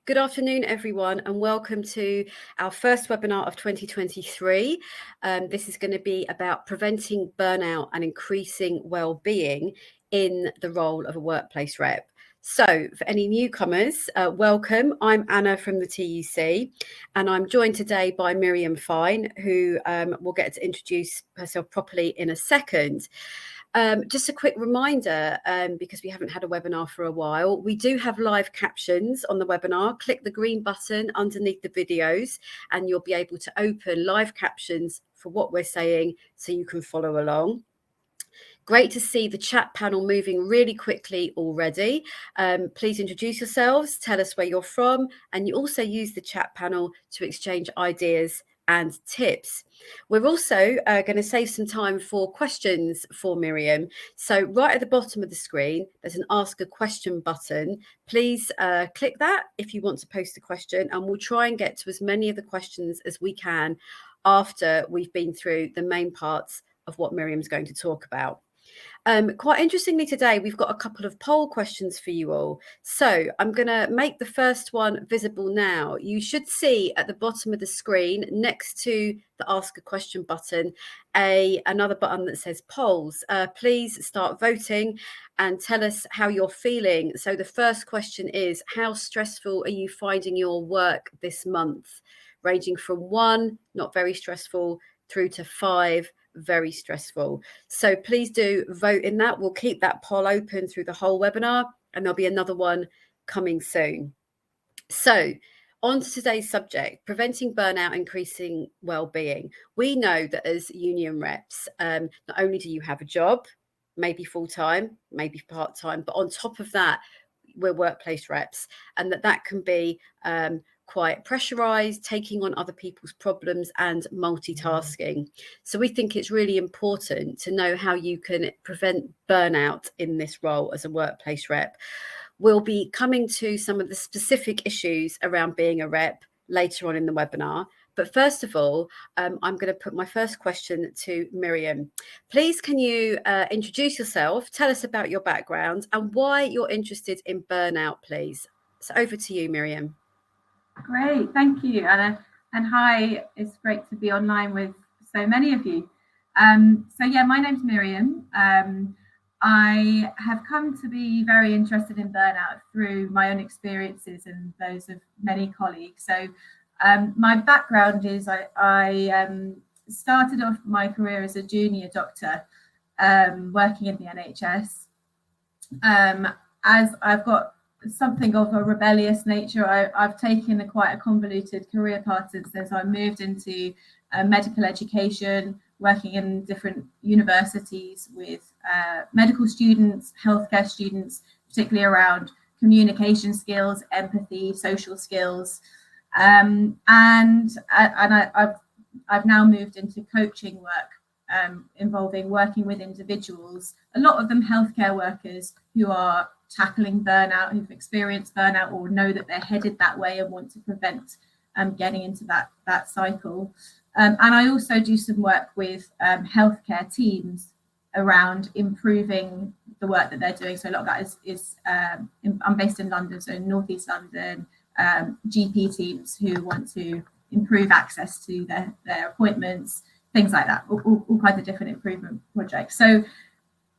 Good afternoon, everyone, and welcome to our first webinar of 2023. This is going to be about preventing burnout and increasing well-being in the role of a workplace rep. So for any newcomers, welcome. I'm Anna from the TUC, and I'm joined today by Miriam Fine, who will get to introduce herself properly in a second. Just a quick reminder, because we haven't had a webinar for a while, we do have live captions on the webinar. Click the green button underneath the videos and you'll be able to open live captions for what we're saying so you can follow along. Great to see the chat panel moving really quickly already. Please introduce yourselves, tell us where you're from, and you also use the chat panel to exchange ideas and tips. We're also going to save some time for questions for Miriam. So right at the bottom of the screen, there's an ask a question button. Please click that if you want to post a question, and we'll try and get to as many of the questions as we can after we've been through the main parts of what Miriam's going to talk about. Quite interestingly today, we've got a couple of poll questions for you all. So I'm going to make the first one visible now. You should see at the bottom of the screen next to the Ask a Question button, another button that says polls. Please start voting and tell us how you're feeling. So the first question is, how stressful are you finding your work this month? Ranging from 1, not very stressful, through to 5, very stressful. So please do vote in that. We'll keep that poll open through the whole webinar, and there'll be another one coming soon. So on to today's subject, preventing burnout, increasing well-being. We know that as union reps, not only do you have a job, maybe full-time, maybe part-time, but on top of that, we're workplace reps, and that can be quite pressurized, taking on other people's problems and multitasking. So we think it's really important to know how you can prevent burnout in this role as a workplace rep. We'll be coming to some of the specific issues around being a rep later on in the webinar. But first of all, I'm going to put my first question to Miriam. Please, can you introduce yourself, tell us about your background and why you're interested in burnout, please. So over to you, Miriam. Great, thank you, Anna. And hi, it's great to be online with so many of you. So yeah, my name's Miriam. I have come to be very interested in burnout through my own experiences and those of many colleagues. So my background is I started off my career as a junior doctor, working in the NHS. As I've got something of a rebellious nature, I've taken quite a convoluted career path since then. So I moved into medical education, working in different universities with medical students, healthcare students, particularly around communication skills, empathy, social skills. And I've now moved into coaching work, involving working with individuals, a lot of them healthcare workers who are tackling burnout, who've experienced burnout or know that they're headed that way and want to prevent getting into that cycle. And I also do some work with healthcare teams around improving the work that they're doing. So a lot of that is I'm based in London, so in Northeast London, GP teams who want to improve access to their appointments, things like that, all kinds of different improvement projects. So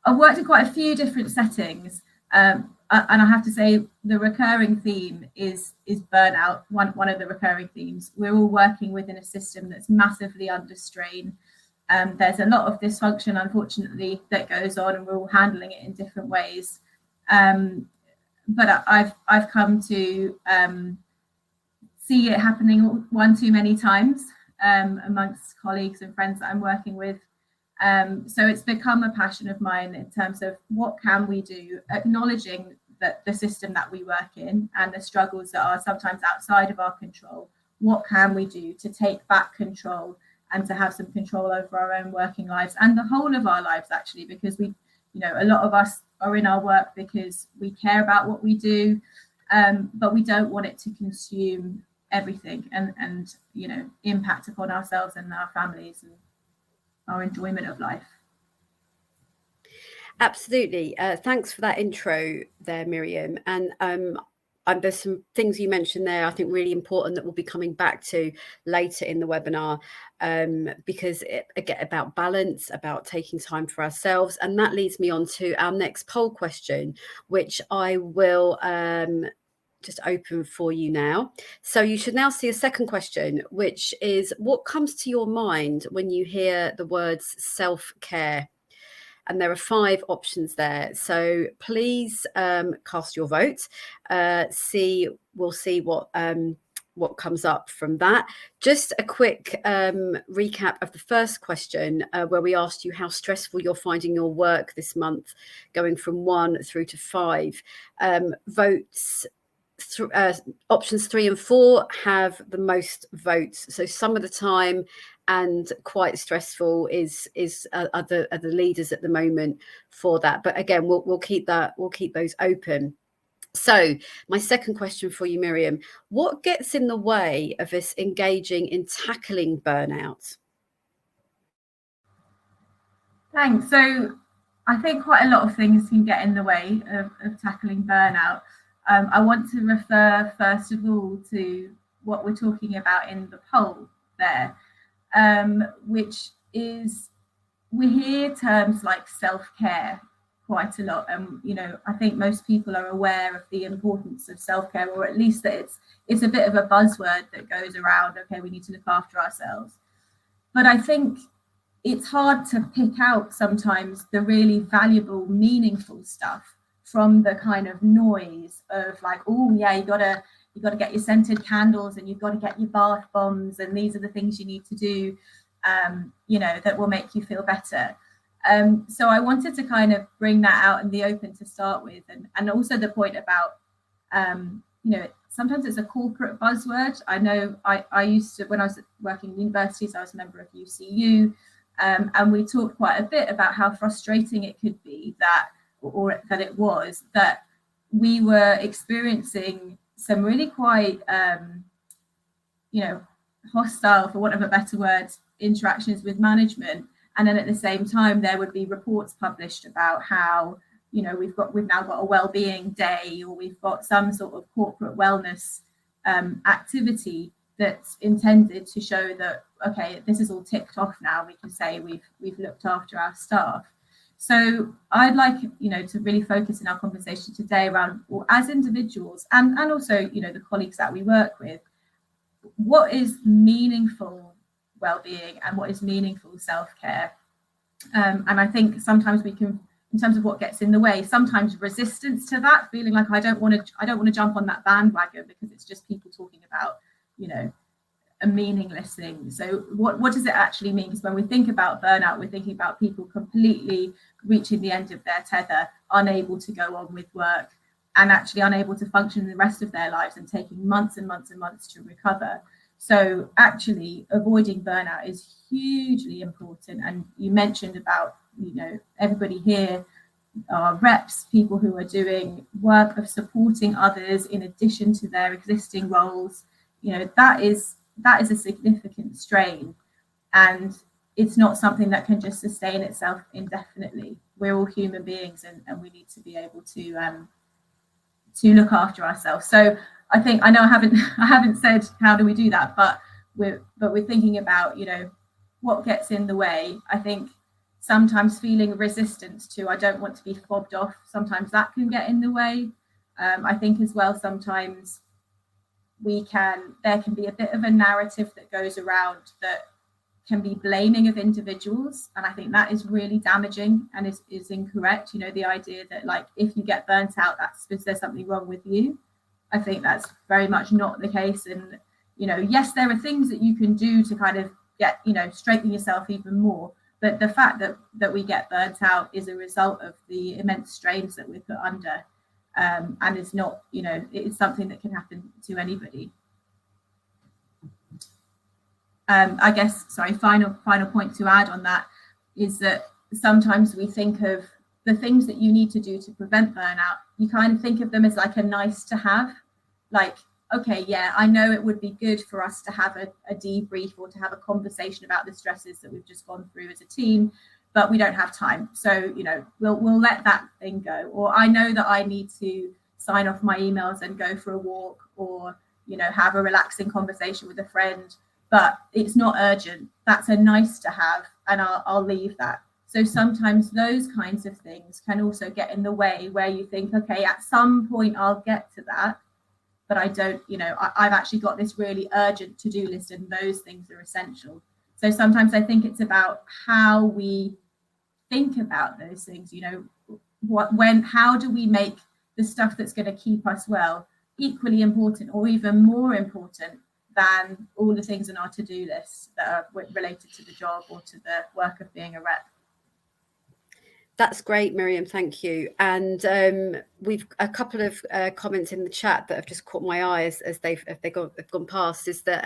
I've worked in quite a few different settings. And I have to say the recurring theme is burnout, one of the recurring themes. We're all working within a system that's massively under strain. There's a lot of dysfunction, unfortunately, that goes on, and we're all handling it in different ways. But I've come to see it happening one too many times amongst colleagues and friends that I'm working with. So it's become a passion of mine in terms of what can we do, acknowledging that the system that we work in and the struggles that are sometimes outside of our control. What can we do to take back control and to have some control over our own working lives and the whole of our lives, actually, because we, a lot of us are in our work because we care about what we do, but we don't want it to consume everything and impact upon ourselves and our families and our enjoyment of life. Absolutely. Thanks for that intro there, Miriam. And there's some things you mentioned there, I think really important that we'll be coming back to later in the webinar, because again, about balance, about taking time for ourselves. And that leads me on to our next poll question, which I will just open for you now. So you should now see a second question, which is, what comes to your mind when you hear the words self-care? And there are 5 options there. So please cast your vote. We'll see what comes up from that. Just a quick recap of the first question, where we asked you how stressful you're finding your work this month, going from 1 through to 5. Votes. Options 3 and 4 have the most votes. So some of the time and quite stressful are the leaders at the moment for that. But again, we'll keep those open. So my second question for you, Miriam, what gets in the way of us engaging in tackling burnout? Thanks. So I think quite a lot of things can get in the way of tackling burnout. I want to refer first of all to what we're talking about in the poll there, which is, we hear terms like self-care quite a lot, and I think most people are aware of the importance of self-care, or at least that it's a bit of a buzzword that goes around. Okay, we need to look after ourselves, but I think it's hard to pick out sometimes the really valuable, meaningful stuff from the kind of noise of like, oh yeah, you gotta get your scented candles, and you've got to get your bath bombs, and these are the things you need to do, that will make you feel better. So I wanted to kind of bring that out in the open to start with, and also the point about, sometimes it's a corporate buzzword. I know I used to, when I was working in universities, I was a member of UCU, and we talked quite a bit about how frustrating it could be that we were experiencing some really quite, hostile, for want of a better word, interactions with management. And then at the same time, there would be reports published about how, we've now got a well-being day, or we've got some sort of corporate wellness activity that's intended to show that, okay, this is all ticked off now. We can say we've looked after our staff. So I'd like, to really focus in our conversation today around, well, as individuals and also, the colleagues that we work with, what is meaningful well-being and what is meaningful self-care. And I think sometimes we can, in terms of what gets in the way, sometimes resistance to that, feeling like I don't want to jump on that bandwagon because it's just people talking about, a meaningless thing. So what does it actually mean? Because when we think about burnout, we're thinking about people completely reaching the end of their tether, unable to go on with work, and actually unable to function in the rest of their lives, and taking months and months and months to recover. So actually avoiding burnout is hugely important. And you mentioned about, everybody here are reps, people who are doing work of supporting others in addition to their existing roles. That is a significant strain, and it's not something that can just sustain itself indefinitely. We're all human beings, and we need to be able to look after ourselves. So I think, I know I haven't said how do we do that, but we're thinking about, what gets in the way. I think sometimes feeling resistance to, I don't want to be fobbed off, sometimes that can get in the way. I think as well, sometimes there can be a bit of a narrative that goes around that can be blaming of individuals, and I think that is really damaging and is incorrect. The idea that, like, if you get burnt out, that's because there's something wrong with you. I think that's very much not the case. And yes, there are things that you can do to kind of get, strengthen yourself even more, but the fact that we get burnt out is a result of the immense strains that we're put under. And it's not, it's something that can happen to anybody. I guess, final point to add on that is that sometimes we think of the things that you need to do to prevent burnout. You kind of think of them as like a nice to have, like, okay, yeah, I know it would be good for us to have a debrief or to have a conversation about the stresses that we've just gone through as a team, but we don't have time. So, we'll let that thing go. Or I know that I need to sign off my emails and go for a walk, or have a relaxing conversation with a friend, but it's not urgent. That's a nice to have, and I'll leave that. So sometimes those kinds of things can also get in the way, where you think, okay, at some point I'll get to that, but I don't, I've actually got this really urgent to-do list, and those things are essential. So sometimes I think it's about how we think about those things, how do we make the stuff that's going to keep us well equally important, or even more important than all the things on our to-do list that are related to the job or to the work of being a rep. That's great, Miriam. Thank you. And we've a couple of comments in the chat that have just caught my eye as they've gone past. Is that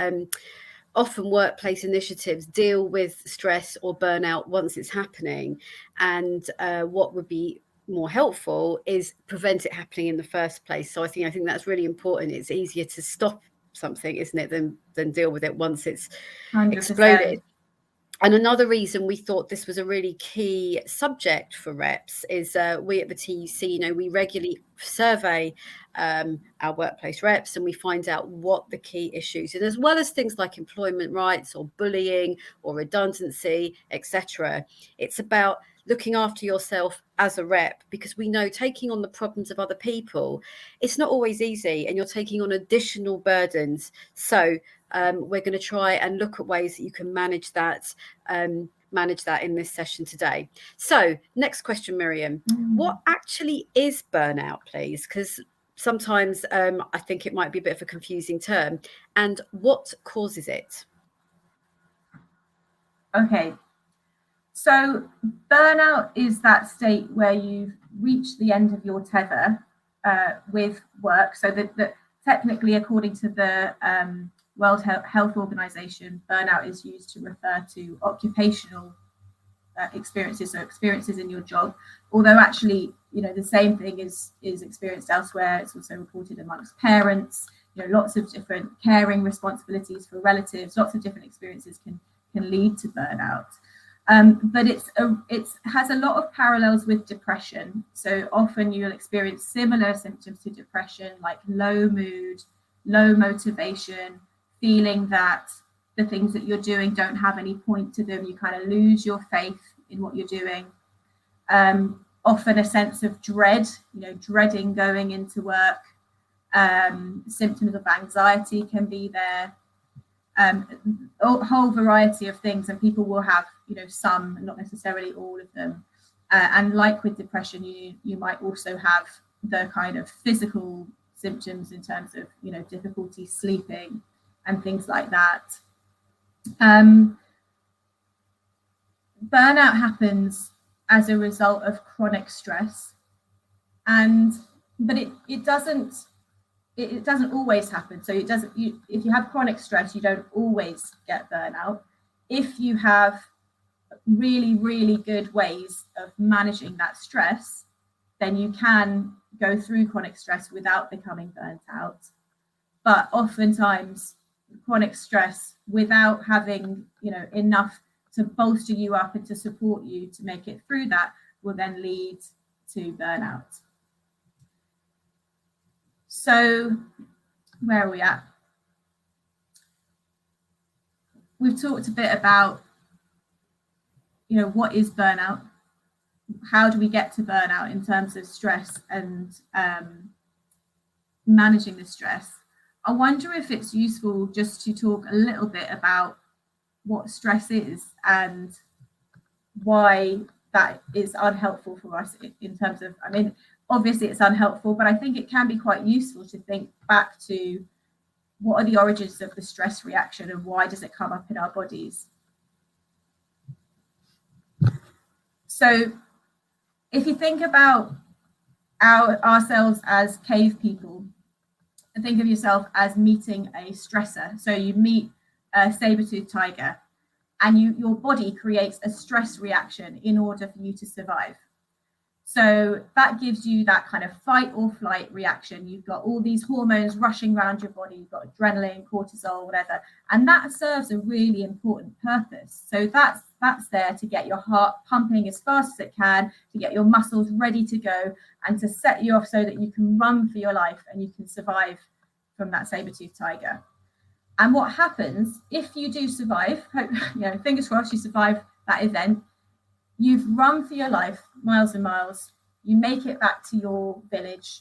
often workplace initiatives deal with stress or burnout once it's happening, and what would be more helpful is prevent it happening in the first place. So I think that's really important. It's easier to stop something, isn't it, than deal with it once it's 100%. exploded. And another reason we thought this was a really key subject for reps is we at the TUC, we regularly survey our workplace reps, and we find out what the key issues, and as well as things like employment rights or bullying or redundancy, etc. It's about looking after yourself as a rep, because we know taking on the problems of other people, it's not always easy, and you're taking on additional burdens. So we're going to try and look at ways that you can manage that in this session today. So next question, Miriam, what actually is burnout, please? Because sometimes I think it might be a bit of a confusing term, and what causes it? Okay. So burnout is that state where you've reached the end of your tether with work. So that technically, according to the World Health Organization, burnout is used to refer to occupational experiences, so experiences in your job. Although actually, the same thing is experienced elsewhere. It's also reported amongst parents. Lots of different caring responsibilities for relatives. Lots of different experiences can lead to burnout. But it has a lot of parallels with depression. So often you'll experience similar symptoms to depression, like low mood, low motivation, feeling that the things that you're doing don't have any point to them. You kind of lose your faith in what you're doing. Often a sense of dread, dreading going into work. Symptoms of anxiety can be there. A whole variety of things, and people will have some, not necessarily all of them, and like with depression, you might also have the kind of physical symptoms in terms of difficulty sleeping and things like that. Burnout happens as a result of chronic stress, but it doesn't always happen. So if you have chronic stress, you don't always get burnout. If you have really, really good ways of managing that stress, then you can go through chronic stress without becoming burnt out. But oftentimes, chronic stress without having enough to bolster you up and to support you to make it through that will then lead to burnout. So where are we at? We've talked a bit about, what is burnout? How do we get to burnout in terms of stress and managing the stress? I wonder if it's useful just to talk a little bit about what stress is and why that is unhelpful for us in terms of, obviously it's unhelpful, but I think it can be quite useful to think back to what are the origins of the stress reaction and why does it come up in our bodies. So if you think about ourselves as cave people, and think of yourself as meeting a stressor. So you meet a saber-toothed tiger, and your body creates a stress reaction in order for you to survive. So that gives you that kind of fight or flight reaction. You've got all these hormones rushing around your body. You've got adrenaline, cortisol, whatever, and that serves a really important purpose. So that's there to get your heart pumping as fast as it can, to get your muscles ready to go, and to set you off so that you can run for your life and you can survive from that saber-toothed tiger. And what happens if you do survive, hope, fingers crossed you survive that event, you've run for your life, miles and miles, you make it back to your village,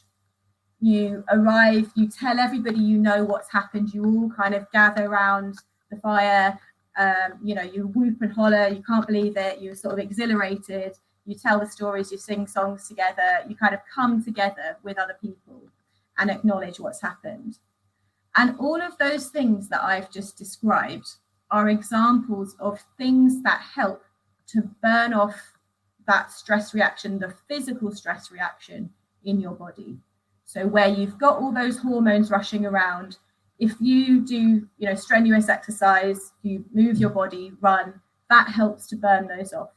you arrive, you tell everybody you know what's happened, you all kind of gather around the fire, you whoop and holler, you can't believe it, you're sort of exhilarated, you tell the stories, you sing songs together, you kind of come together with other people and acknowledge what's happened. And all of those things that I've just described are examples of things that help to burn off that stress reaction, the physical stress reaction in your body. So where you've got all those hormones rushing around, if you do, strenuous exercise, you move your body, run, that helps to burn those off.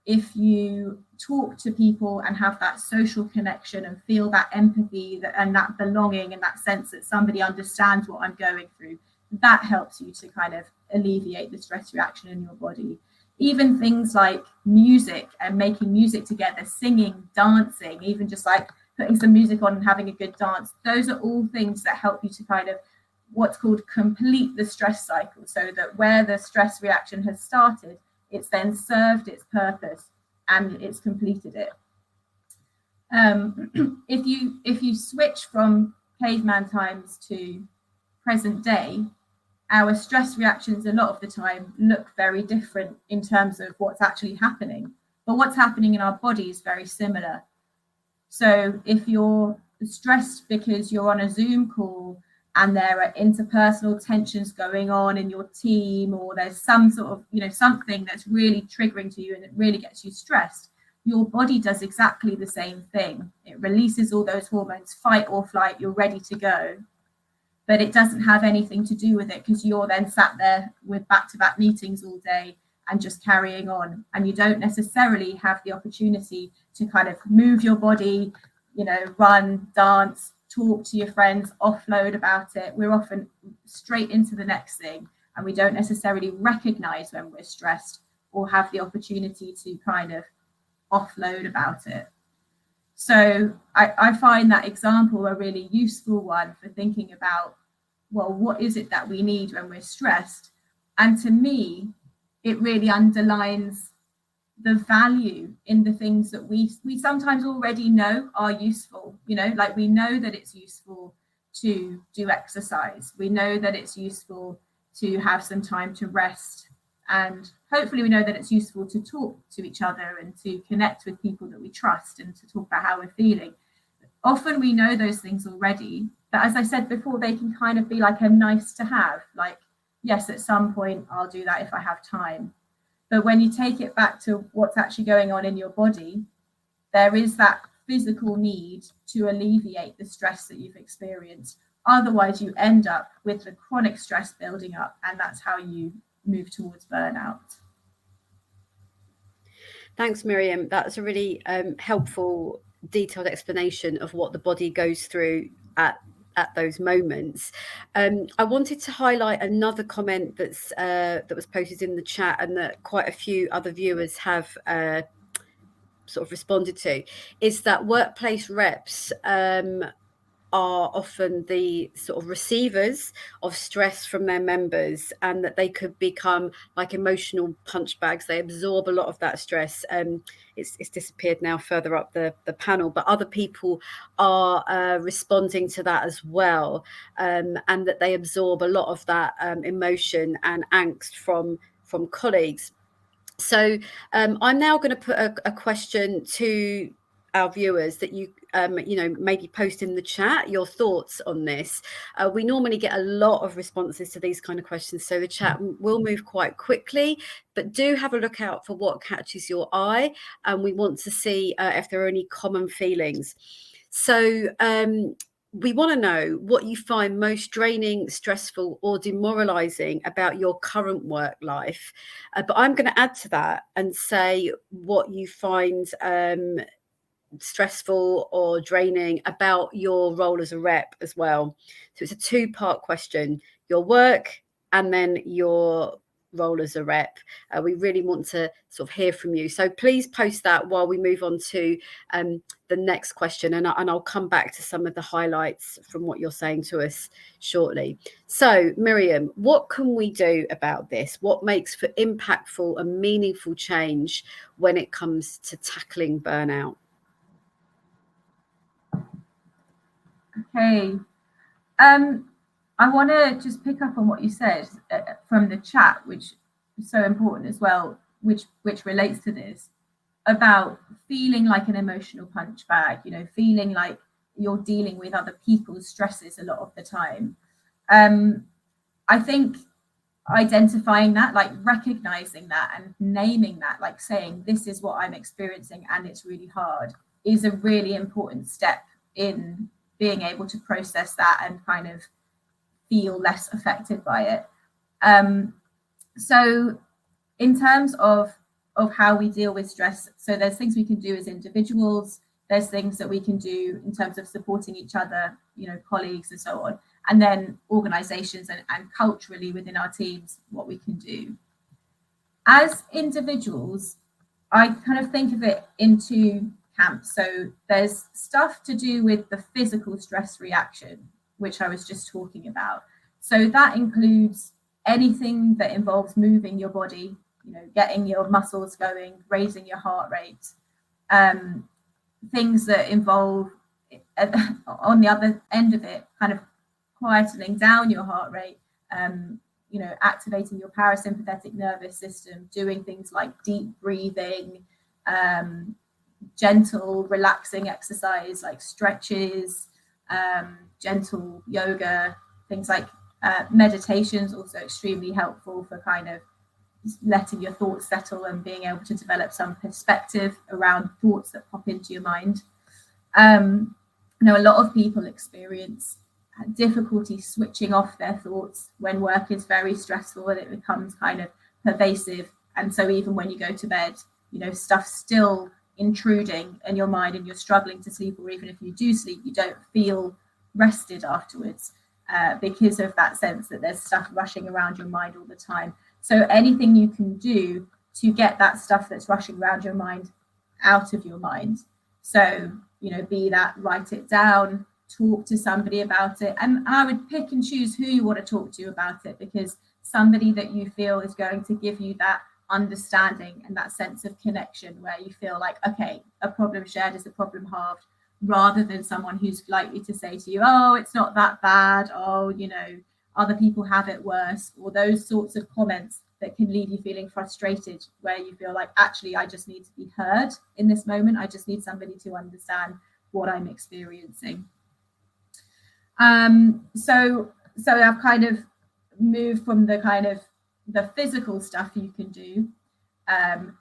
If you talk to people and have that social connection and feel that empathy and that belonging and that sense that somebody understands what I'm going through, that helps you to kind of alleviate the stress reaction in your body. Even things like music and making music together, singing, dancing, even just like putting some music on and having a good dance. Those are all things that help you to kind of what's called complete the stress cycle, so that where the stress reaction has started, it's then served its purpose and it's completed it. If you switch from caveman times to present day, our stress reactions a lot of the time look very different in terms of what's actually happening, but what's happening in our body is very similar. So if you're stressed because you're on a Zoom call and there are interpersonal tensions going on in your team, or there's some sort of, something that's really triggering to you and it really gets you stressed, your body does exactly the same thing. It releases all those hormones, fight or flight, you're ready to go. But it doesn't have anything to do with it because you're then sat there with back-to-back meetings all day and just carrying on. And you don't necessarily have the opportunity to kind of move your body, run, dance, talk to your friends, offload about it. We're often straight into the next thing, and we don't necessarily recognize when we're stressed or have the opportunity to kind of offload about it. So I find that example a really useful one for thinking about, well, what is it that we need when we're stressed? And to me, it really underlines the value in the things that we sometimes already know are useful. Like we know that it's useful to do exercise. We know that it's useful to have some time to rest. And hopefully we know that it's useful to talk to each other and to connect with people that we trust and to talk about how we're feeling. Often we know those things already, but as I said before, they can kind of be like a nice to have, like, yes, at some point I'll do that if I have time. But when you take it back to what's actually going on in your body, there is that physical need to alleviate the stress that you've experienced. Otherwise, you end up with the chronic stress building up, and that's how you move towards burnout. Thanks, Miriam. That's a really helpful, detailed explanation of what the body goes through at those moments. I wanted to highlight another comment that was posted in the chat and that quite a few other viewers have sort of responded to, is that workplace reps are often the sort of receivers of stress from their members, and that they could become like emotional punch bags. They absorb a lot of that stress. It's disappeared now further up the panel, but other people are responding to that as well, and that they absorb a lot of that emotion and angst from colleagues. So I'm now going to put a question to our viewers that you maybe post in the chat your thoughts on this. We normally get a lot of responses to these kind of questions, so the chat will move quite quickly, but do have a look out for what catches your eye, and we want to see if there are any common feelings. So we want to know what you find most draining, stressful, or demoralizing about your current work life. But I'm going to add to that and say what you find stressful or draining about your role as a rep as well. So it's a two-part question: your work and then your role as a rep. We really want to sort of hear from you. So please post that while we move on to the next question, and I'll come back to some of the highlights from what you're saying to us shortly. So Miriam, what can we do about this? What makes for impactful and meaningful change when it comes to tackling burnout? Okay. I want to just pick up on what you said from the chat, which is so important as well, which relates to this, about feeling like an emotional punch bag, you know, feeling like you're dealing with other people's stresses a lot of the time. I think identifying that, like recognizing that and naming that, like saying this is what I'm experiencing and it's really hard, is a really important step in being able to process that and kind of feel less affected by it. So in terms of how we deal with stress, so there's things we can do as individuals, there's things that we can do in terms of supporting each other, you know, colleagues and so on, and then organizations and culturally within our teams, what we can do. As individuals, I kind of think of it in two camps. So there's stuff to do with the physical stress reaction, which I was just talking about. So that includes anything that involves moving your body, you know, getting your muscles going, raising your heart rate, things that involve, on the other end of it, kind of quietening down your heart rate, you know, activating your parasympathetic nervous system, doing things like deep breathing, gentle, relaxing exercise like stretches, gentle yoga, things like meditation's also extremely helpful for kind of letting your thoughts settle and being able to develop some perspective around thoughts that pop into your mind. You know, a lot of people experience difficulty switching off their thoughts when work is very stressful and it becomes kind of pervasive. And so even when you go to bed, you know, stuff's still intruding in your mind and you're struggling to sleep, or even if you do sleep, you don't feel rested afterwards because of that sense that there's stuff rushing around your mind all the time. So anything you can do to get that stuff that's rushing around your mind out of your mind. So, you know, be that write it down, talk to somebody about it. And I would pick and choose who you want to talk to about it, because somebody that you feel is going to give you that understanding and that sense of connection where you feel like, okay, a problem shared is a problem halved, rather than someone who's likely to say to you, oh, it's not that bad, oh, you know, other people have it worse, or those sorts of comments that can leave you feeling frustrated, where you feel like, actually, I just need to be heard in this moment. I just need somebody to understand what I'm experiencing. So I've kind of moved from the kind of the physical stuff you can do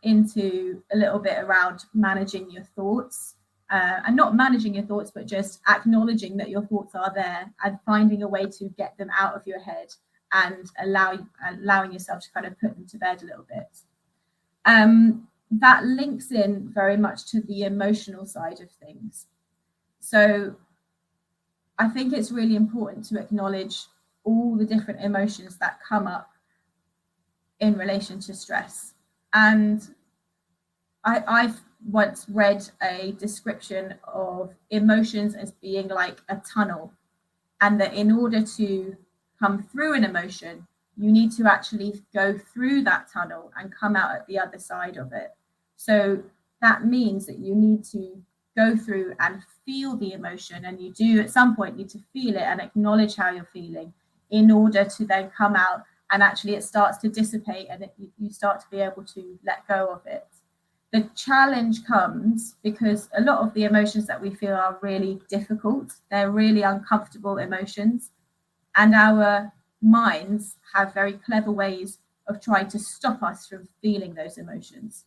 into a little bit around managing your thoughts, and not managing your thoughts, but just acknowledging that your thoughts are there and finding a way to get them out of your head and allowing yourself to kind of put them to bed a little bit. That links in very much to the emotional side of things. So I think it's really important to acknowledge all the different emotions that come up in relation to stress. And I've once read a description of emotions as being like a tunnel, and that in order to come through an emotion, you need to actually go through that tunnel and come out at the other side of it. So that means that you need to go through and feel the emotion, and you do at some point need to feel it and acknowledge how you're feeling in order to then come out, and actually it starts to dissipate and you start to be able to let go of it. The challenge comes because a lot of the emotions that we feel are really difficult. They're really uncomfortable emotions, and our minds have very clever ways of trying to stop us from feeling those emotions.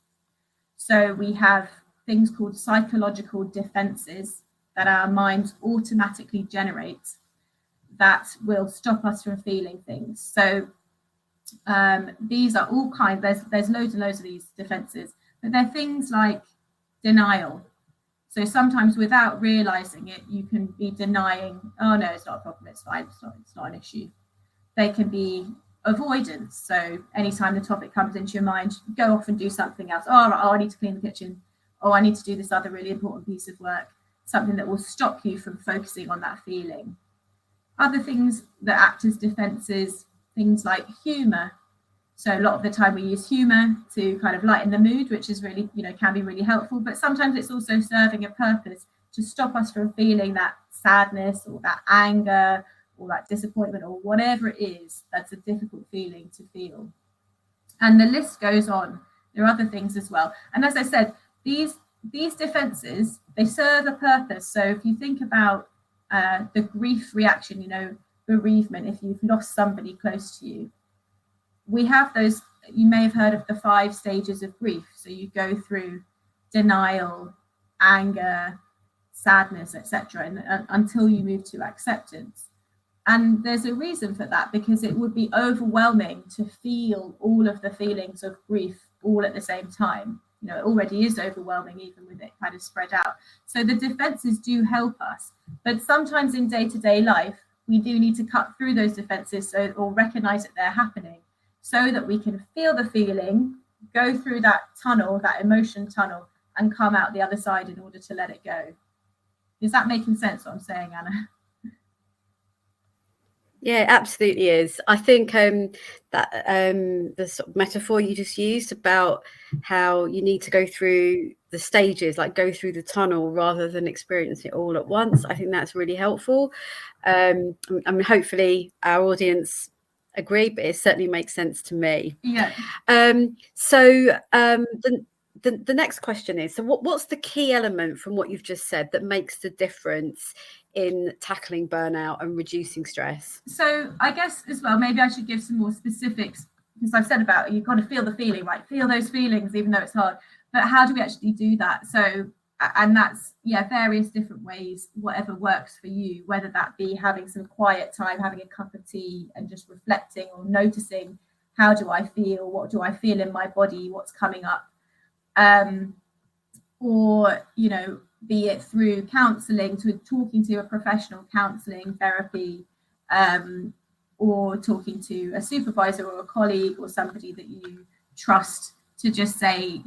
So we have things called psychological defenses that our minds automatically generate that will stop us from feeling things. So these are all there's loads and loads of these defenses, but they're things like denial. So sometimes without realizing it, you can be denying, oh no, it's not a problem, it's fine, it's not an issue. They can be avoidance. So anytime the topic comes into your mind, go off and do something else. Oh, right, I need to clean the kitchen. Oh, I need to do this other really important piece of work. Something that will stop you from focusing on that feeling. Other things that act as defenses, things like humor. So a lot of the time we use humor to kind of lighten the mood, which is really, can be really helpful. But sometimes it's also serving a purpose to stop us from feeling that sadness or that anger or that disappointment or whatever it is that's a difficult feeling to feel. And the list goes on. There are other things as well. And as I said, these defenses, they serve a purpose. So if you think about the grief reaction, bereavement, if you've lost somebody close to you, we have those, you may have heard of the 5 stages of grief. So you go through denial, anger, sadness, etc., and until you move to acceptance. And there's a reason for that, because it would be overwhelming to feel all of the feelings of grief all at the same time. It already is overwhelming, even with it kind of spread out. So the defenses do help us. But sometimes in day-to-day life, we do need to cut through those defenses or recognize that they're happening, so that we can feel the feeling, go through that tunnel, that emotion tunnel, and come out the other side in order to let it go. Is that making sense, what I'm saying, Anna? Yeah, it absolutely is. I think that the sort of metaphor you just used about how you need to go through the stages, like go through the tunnel rather than experience it all at once, I think that's really helpful. I mean, hopefully our audience agree, but it certainly makes sense to me. Yeah. So the next question is, so what's the key element from what you've just said that makes the difference in tackling burnout and reducing stress? So I guess as well, maybe I should give some more specifics, because I've said about you've got to feel the feeling, right? Feel those feelings, even though it's hard. But how do we actually do that? So, and that's, various different ways, whatever works for you, whether that be having some quiet time, having a cup of tea and just reflecting or noticing, how do I feel? What do I feel in my body? What's coming up? Or, be it through counselling, to talking to a professional, counselling, therapy, or talking to a supervisor or a colleague or somebody that you trust, to just say,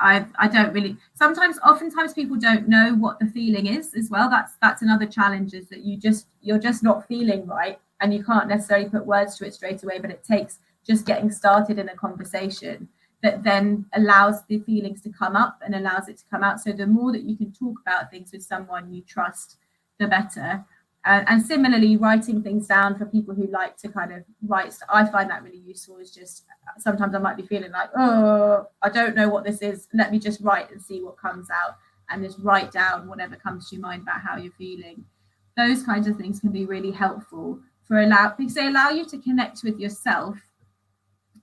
I don't really, oftentimes people don't know what the feeling is as well. That's another challenge, is that you're just not feeling right, and you can't necessarily put words to it straight away, but it takes just getting started in a conversation that then allows the feelings to come up and allows it to come out. So the more that you can talk about things with someone you trust, the better. And similarly, writing things down for people who like to kind of write. I find that really useful. Is just sometimes I might be feeling like, oh, I don't know what this is. Let me just write and see what comes out, and just write down whatever comes to your mind about how you're feeling. Those kinds of things can be really helpful because they allow you to connect with yourself.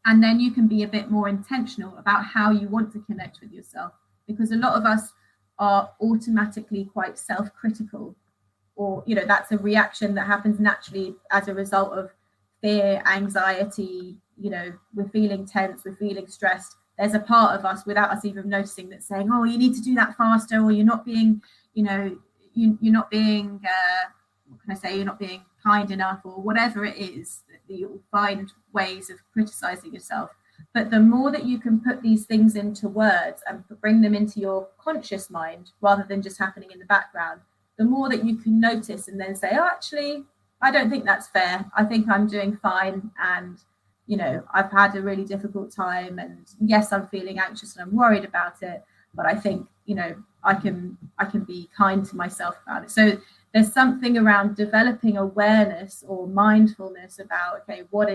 And then you can be a bit more intentional about how you want to connect with yourself, because a lot of us are automatically quite self-critical, or, that's a reaction that happens naturally as a result of fear, anxiety, we're feeling tense, we're feeling stressed. There's a part of us, without us even noticing, that's saying, oh, you need to do that faster, or you're not being, you're not being, what can I say, you're not being kind enough, or whatever it is. You'll find ways of criticizing yourself. But the more that you can put these things into words and bring them into your conscious mind, rather than just happening in the background, the more that you can notice and then say, oh, actually, I don't think that's fair. I think I'm doing fine. And, I've had a really difficult time. And yes, I'm feeling anxious and I'm worried about it. But I think, I can be kind to myself about it. So there's something around developing awareness or mindfulness about, okay, what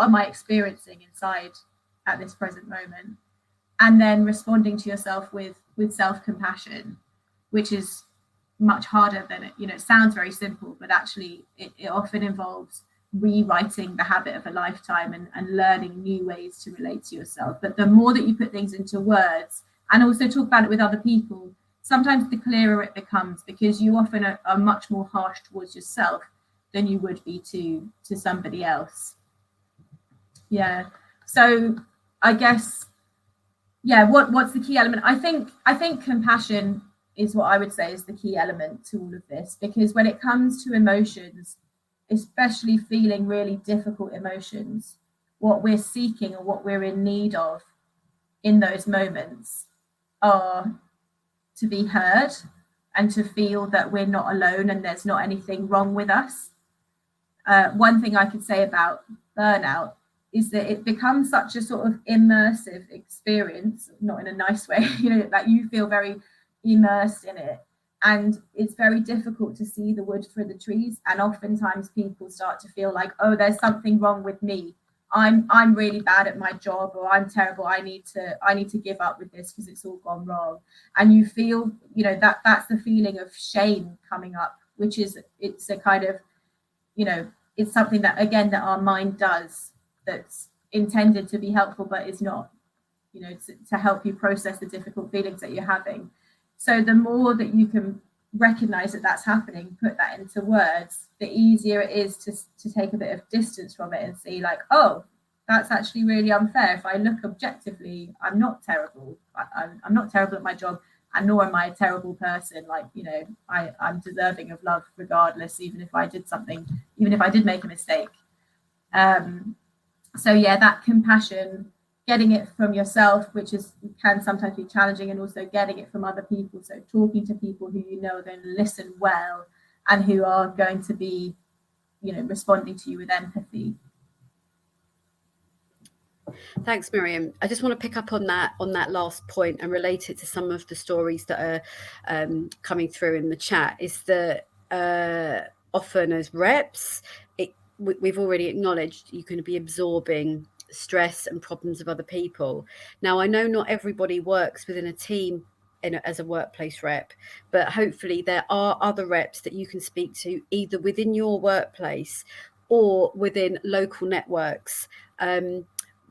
am I experiencing inside at this present moment? And then responding to yourself with self-compassion, which is much harder than it sounds very simple, but actually it often involves rewriting the habit of a lifetime and learning new ways to relate to yourself. But the more that you put things into words and also talk about it with other people, sometimes the clearer it becomes, because you often are much more harsh towards yourself than you would be to somebody else. Yeah. So I guess, what's the key element? I think compassion is what I would say is the key element to all of this, because when it comes to emotions, especially feeling really difficult emotions, what we're seeking or what we're in need of in those moments are to be heard and to feel that we're not alone and there's not anything wrong with us. One thing I could say about burnout is that it becomes such a sort of immersive experience, not in a nice way, that you feel very immersed in it. And it's very difficult to see the wood for the trees. And oftentimes people start to feel like, oh, there's something wrong with me. I'm really bad at my job, or I'm terrible. I need to give up with this because it's all gone wrong. And you feel, that's the feeling of shame coming up, which is, it's a kind of, it's something that, again, that our mind does, that's intended to be helpful, but is not, to help you process the difficult feelings that you're having. So the more that you can recognize that that's happening, put that into words, the easier it is to take a bit of distance from it and see like, oh, that's actually really unfair. If I look objectively, I'm not terrible. I'm not terrible at my job, and nor am I a terrible person. Like, I'm deserving of love regardless, even if I did make a mistake. So yeah, that compassion, getting it from yourself, which can sometimes be challenging, and also getting it from other people. So talking to people who are going to listen well and who are going to be, responding to you with empathy. Thanks, Miriam. I just want to pick up on that last point and relate it to some of the stories that are coming through in the chat. Is that often as reps, we've already acknowledged you can be absorbing stress and problems of other people. Now, I know not everybody works within a team as a workplace rep, but hopefully there are other reps that you can speak to either within your workplace or within local networks.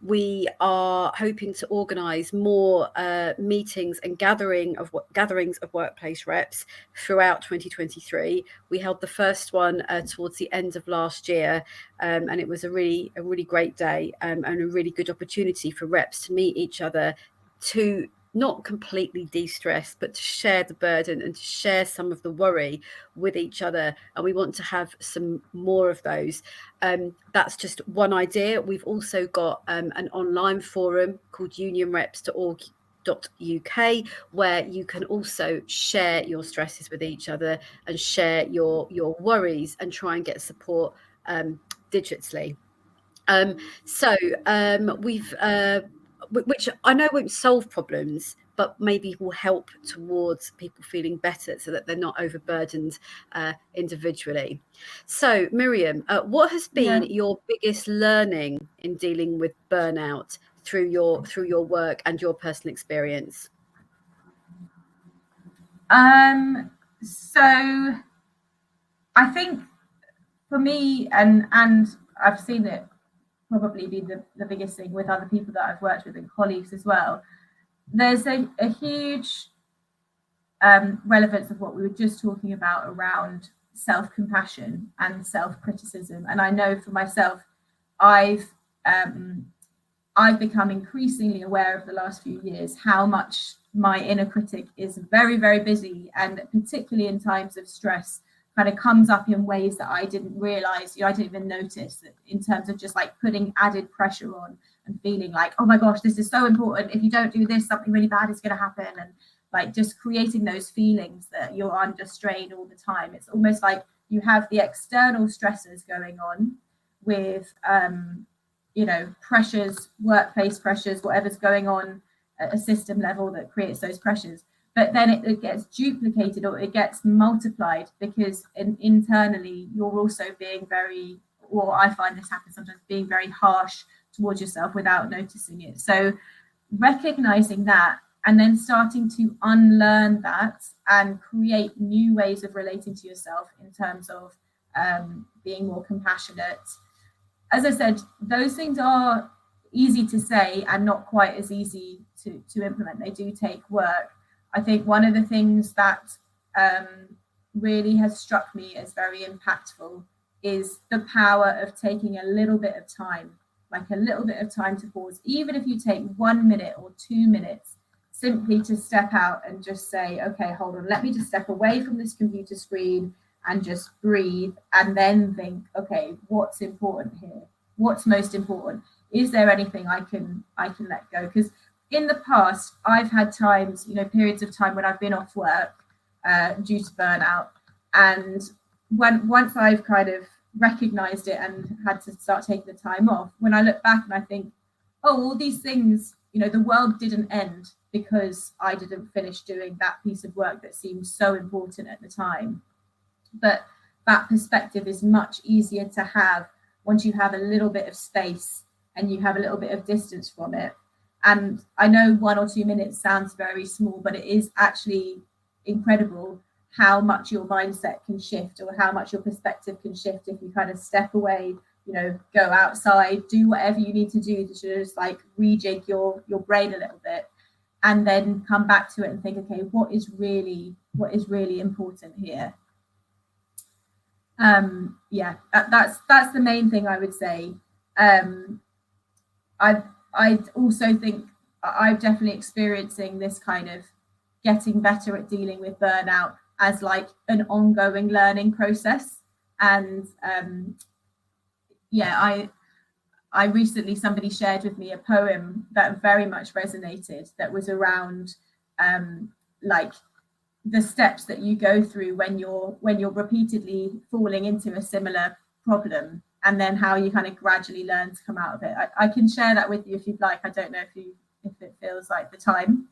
We are hoping to organise more meetings and gatherings of workplace reps throughout 2023. We held the first one towards the end of last year, and it was a really great day and a really good opportunity for reps to meet each other, to not completely de-stress, but to share the burden and to share some of the worry with each other. And we want to have some more of those. That's just one idea. We've also got an online forum called unionreps.org.uk, where you can also share your stresses with each other and share your worries and try and get support digitally. We've which I know won't solve problems, but maybe will help towards people feeling better so that they're not overburdened individually. So, Miriam, what has been your biggest learning in dealing with burnout through your work and your personal experience? So I think for me, and I've seen it probably be the biggest thing with other people that I've worked with and colleagues as well, there's a huge relevance of what we were just talking about around self-compassion and self-criticism. And I know for myself, I've become increasingly aware of the last few years how much my inner critic is very, very busy, and particularly in times of stress, kind of comes up in ways that I didn't realize, I didn't even notice, that in terms of just like putting added pressure on and feeling like, oh my gosh, this is so important. If you don't do this, something really bad is going to happen. And like just creating those feelings that you're under strain all the time. It's almost like you have the external stressors going on with, pressures, workplace pressures, whatever's going on at a system level that creates those pressures. But then it gets duplicated, or it gets multiplied, because internally you're also being very, or I find this happens sometimes, being very harsh towards yourself without noticing it. So recognizing that and then starting to unlearn that and create new ways of relating to yourself in terms of being more compassionate. As I said, those things are easy to say and not quite as easy to implement. They do take work. I think one of the things that really has struck me as very impactful is the power of taking a little bit of time, like a little bit of time to pause. Even if you take 1 minute or 2 minutes, simply to step out and just say, okay, hold on, let me just step away from this computer screen and just breathe, and then think, okay, what's important here? What's most important? Is there anything I can let go? Because in the past, I've had times, periods of time when I've been off work due to burnout, and once I've kind of recognized it and had to start taking the time off, when I look back and I think, oh, all these things, the world didn't end because I didn't finish doing that piece of work that seemed so important at the time. But that perspective is much easier to have once you have a little bit of space and you have a little bit of distance from it. And I know 1 or 2 minutes sounds very small, but it is actually incredible how much your mindset can shift, or how much your perspective can shift if you kind of step away, go outside, do whatever you need to do to just like rejig your brain a little bit, and then come back to it and think, okay, what is really important here? That's the main thing I would say. I also think I'm definitely experiencing this kind of getting better at dealing with burnout as like an ongoing learning process. And I recently, somebody shared with me a poem that very much resonated, that was around like the steps that you go through when you're repeatedly falling into a similar problem, and then how you kind of gradually learn to come out of it. I can share that with you if you'd like. I don't know if it feels like the time.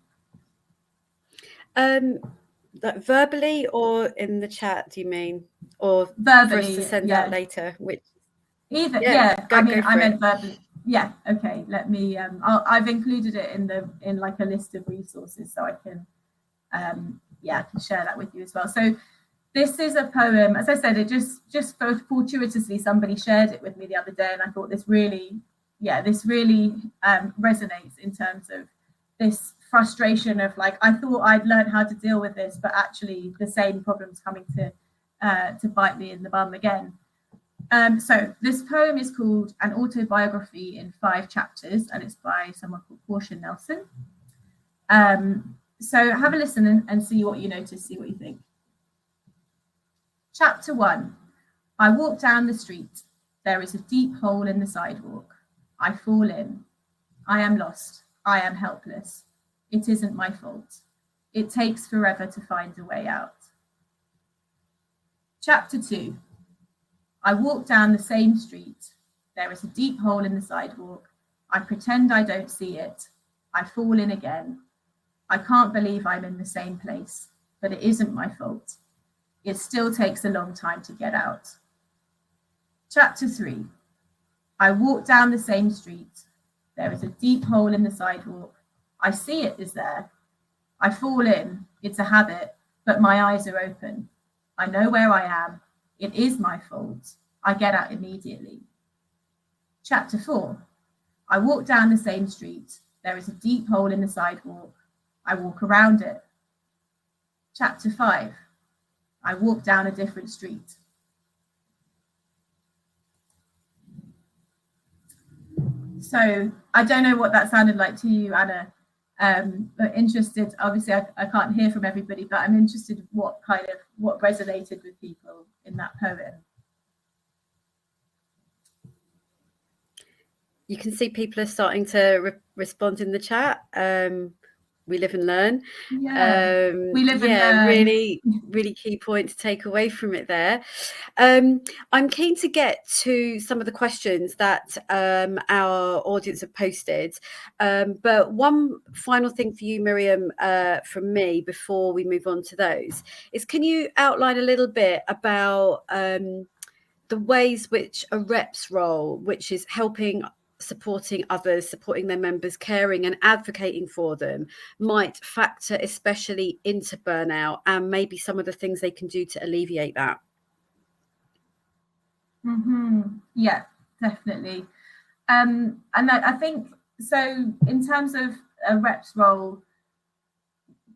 Like verbally or in the chat, do you mean? Or verbally, for us to send out later? Which either, I meant verbally. Yeah, okay. Let me. I've included it in like a list of resources, so I can. I can share that with you as well. So this is a poem. As I said, it just fortuitously somebody shared it with me the other day, and I thought this really resonates in terms of this frustration of like, I thought I'd learned how to deal with this, but actually the same problem's coming to bite me in the bum again. So this poem is called An Autobiography in 5 Chapters, and it's by someone called Portia Nelson. So have a listen and see what you notice, see what you think. Chapter 1. I walk down the street. There is a deep hole in the sidewalk. I fall in. I am lost. I am helpless. It isn't my fault. It takes forever to find a way out. Chapter 2. I walk down the same street. There is a deep hole in the sidewalk. I pretend I don't see it. I fall in again. I can't believe I'm in the same place, but it isn't my fault. It still takes a long time to get out. Chapter 3. I walk down the same street. There is a deep hole in the sidewalk. I see it is there. I fall in. It's a habit, but my eyes are open. I know where I am. It is my fault. I get out immediately. Chapter 4. I walk down the same street. There is a deep hole in the sidewalk. I walk around it. Chapter 5. I walk down a different street. So I don't know what that sounded like to you, Anna. But interested, obviously I can't hear from everybody, but I'm interested what resonated with people in that poem. You can see people are starting to respond in the chat. We live and learn. We live and learn. Really key point to take away from it there. I'm keen to get to some of the questions that our audience have posted. But one final thing for you, Miriam, from me before we move on to those is, can you outline a little bit about the ways which a rep's role, which is helping, supporting others, supporting their members, caring and advocating for them, might factor especially into burnout, and maybe some of the things they can do to alleviate that? Yeah, definitely. And I think, so in terms of a rep's role,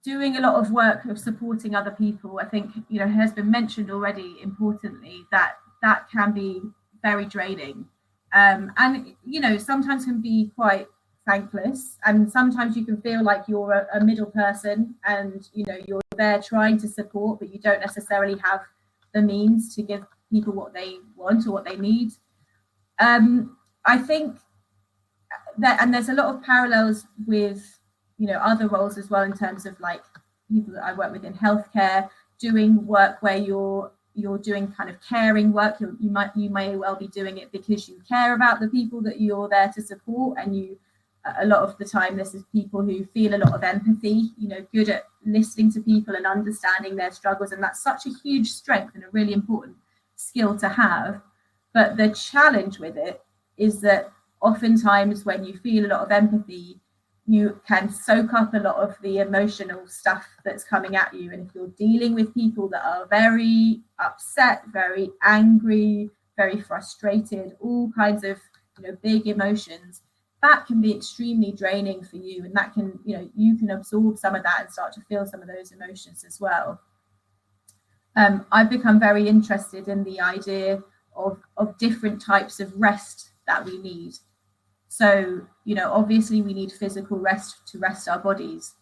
doing a lot of work of supporting other people, I think, has been mentioned already, importantly, that can be very draining. And sometimes can be quite thankless, and sometimes you can feel like you're a middle person, and you're there trying to support, but you don't necessarily have the means to give people what they want or what they need. I think that, and there's a lot of parallels with other roles as well, in terms of like people that I work with in healthcare, doing work where you're doing kind of caring work. You may well be doing it because you care about the people that you're there to support, and a lot of the time this is people who feel a lot of empathy, good at listening to people and understanding their struggles, and that's such a huge strength and a really important skill to have. But the challenge with it is that oftentimes when you feel a lot of empathy, you can soak up a lot of the emotional stuff that's coming at you. And if you're dealing with people that are very upset, very angry, very frustrated, all kinds of big emotions, that can be extremely draining for you. And that can, you can absorb some of that and start to feel some of those emotions as well. I've become very interested in the idea of different types of rest that we need. So, obviously we need physical rest to rest our bodies,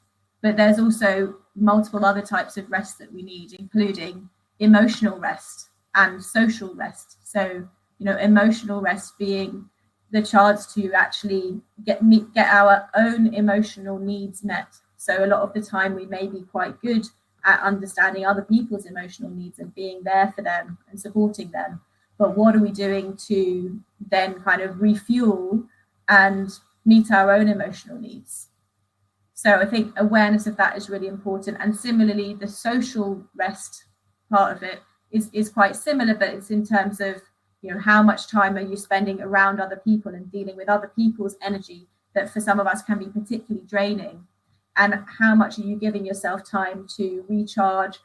but there's also multiple other types of rest that we need, including emotional rest and social rest. So, emotional rest being the chance to actually get our own emotional needs met. So a lot of the time we may be quite good at understanding other people's emotional needs and being there for them and supporting them. But what are we doing to then kind of refuel and meet our own emotional needs? So I think awareness of that is really important. And similarly, the social rest part of it is quite similar, but it's in terms of, how much time are you spending around other people and dealing with other people's energy that for some of us can be particularly draining? And how much are you giving yourself time to recharge?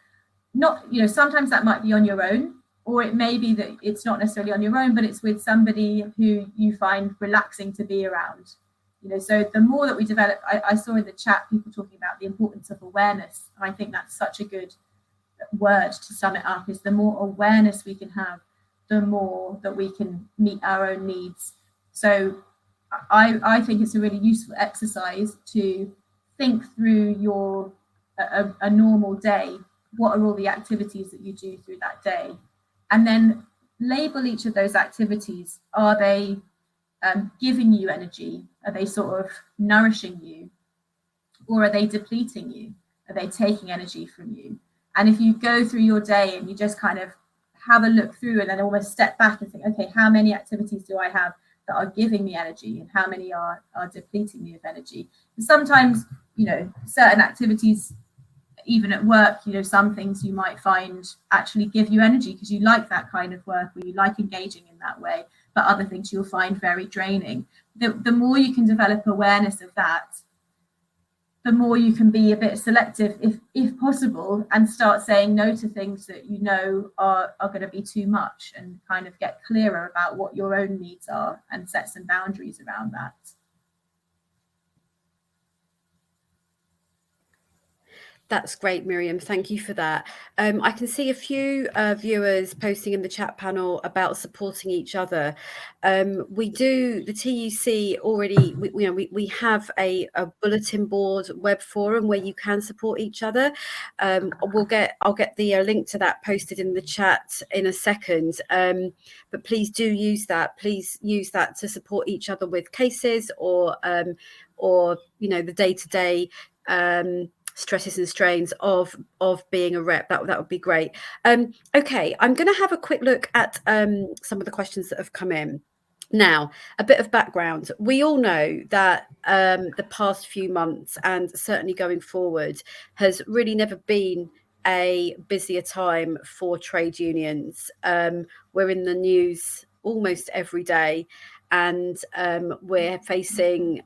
Not, sometimes that might be on your own, or it may be that it's not necessarily on your own, but it's with somebody who you find relaxing to be around. So the more that we develop, I saw in the chat people talking about the importance of awareness. And I think that's such a good word to sum it up, is the more awareness we can have, the more that we can meet our own needs. So I think it's a really useful exercise to think through a normal day. What are all the activities that you do through that day? And then label each of those activities. Are they giving you energy? Are they sort of nourishing you? Or are they depleting you? Are they taking energy from you? And if you go through your day and you just kind of have a look through and then almost step back and think, okay, how many activities do I have that are giving me energy, and how many are depleting me of energy? And sometimes, certain activities, even at work, some things you might find actually give you energy because you like that kind of work, or you like engaging in that way, but other things you'll find very draining. The more you can develop awareness of that, the more you can be a bit selective, if possible, and start saying no to things that are going to be too much, and kind of get clearer about what your own needs are and set some boundaries around that. That's great, Miriam. Thank you for that. I can see a few viewers posting in the chat panel about supporting each other. We do, the TUC already, we have a bulletin board web forum where you can support each other. I'll get the link to that posted in the chat in a second. But please do use that. Please use that to support each other with cases or the day-to-day stresses and strains of being a rep. That would be great. Okay, I'm going to have a quick look at some of the questions that have come in. Now, a bit of background. We all know that the past few months, and certainly going forward, has really never been a busier time for trade unions. We're in the news almost every day, and we're facing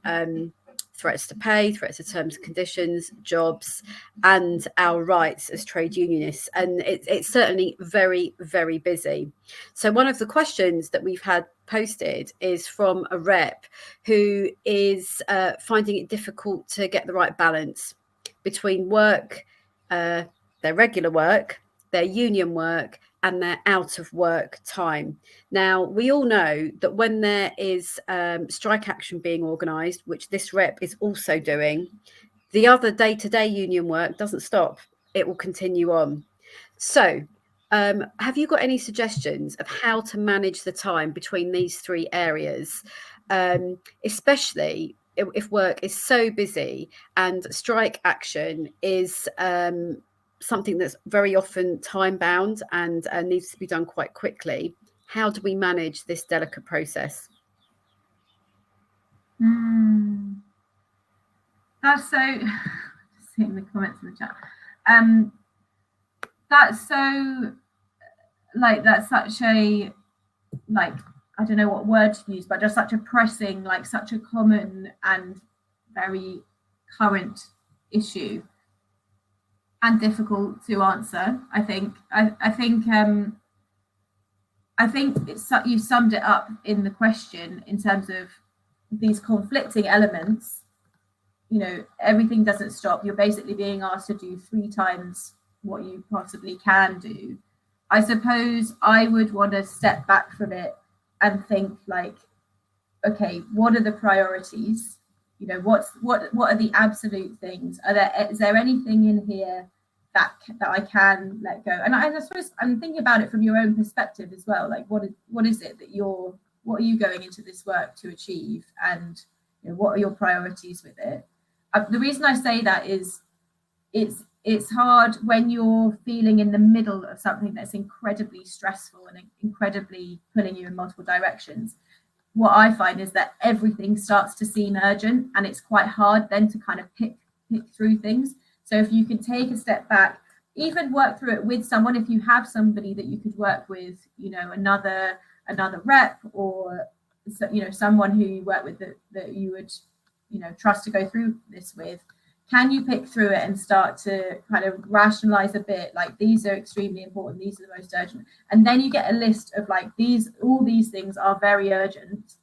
threats to pay, threats to terms and conditions, jobs, and our rights as trade unionists. And it's certainly very, very busy. So one of the questions that we've had posted is from a rep who is finding it difficult to get the right balance between work, their regular work, their union work, and their out of work time. Now, we all know that when there is strike action being organised, which this rep is also doing, the other day-to-day union work doesn't stop. It will continue on. So, have you got any suggestions of how to manage the time between these three areas, especially if work is so busy and strike action is something that's very often time bound and needs to be done quite quickly? How do we manage this delicate process? That's so. Just seeing the comments in the chat. That's so. Like, that's such a, like, I don't know what word to use, but just such a pressing, like such a common and very current issue, and difficult to answer. I think you summed it up in the question in terms of these conflicting elements. You know, everything doesn't stop. You're basically being asked to do 3 times what you possibly can do. I suppose I would want to step back from it and think, like, okay, what are the priorities? You know, what are the absolute things? Is there anything in here that I can let go? And I suppose I'm thinking about it from your own perspective as well. Like, what is it that what are you going into this work to achieve, and you know, what are your priorities with it? The reason I say that is it's hard when you're feeling in the middle of something that's incredibly stressful and incredibly pulling you in multiple directions. What I find is that everything starts to seem urgent, and it's quite hard then to kind of pick through things. So if you can take a step back, even work through it with someone, if you have somebody that you could work with, you know, another rep, or, you know, someone who you work with that you would, you know, trust to go through this with, can you pick through it and start to kind of rationalize a bit, like, these are extremely important, these are the most urgent, and then you get a list of, like, all these things are very urgent,